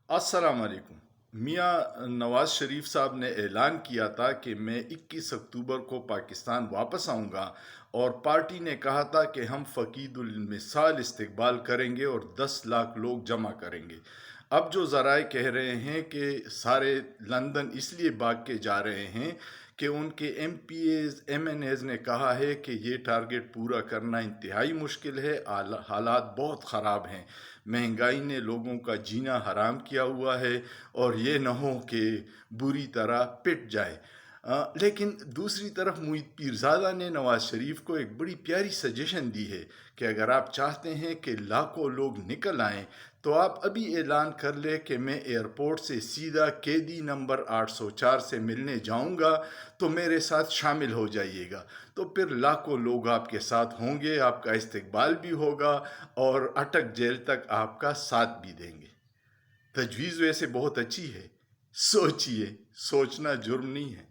अस्सलाम वालेकुम। मियाँ नवाज़ शरीफ साहब ने ऐलान किया था कि मैं 21 अक्टूबर को पाकिस्तान वापस आऊँगा, और पार्टी ने कहा था कि हम फ़कीदुल मिसाल इस्तकबाल करेंगे और 10 लाख लोग जमा करेंगे। अब जो ज़राए कह रहे हैं कि सारे लंदन इसलिए भाग के जा रहे हैं कि उनके एमपीएज एमएनएज ने कहा है कि ये टारगेट पूरा करना इंतहाई मुश्किल है, हालात बहुत ख़राब हैं, महंगाई ने लोगों का जीना हराम किया हुआ है और ये न हो कि बुरी तरह पिट जाए। लेकिन दूसरी तरफ मुईद पीरज़ादा ने नवाज़ शरीफ को एक बड़ी प्यारी सजेशन दी है कि अगर आप चाहते हैं कि लाखों लोग निकल आएँ तो आप अभी ऐलान कर ले कि मैं एयरपोर्ट से सीधा कैदी नंबर 804 से मिलने जाऊंगा, तो मेरे साथ शामिल हो जाइएगा। तो फिर लाखों लोग आपके साथ होंगे, आपका इस्तकबाल भी होगा और अटक जेल तक आपका साथ भी देंगे। तजवीज़ वैसे बहुत अच्छी है, सोचिए, सोचना जुर्म नहीं है।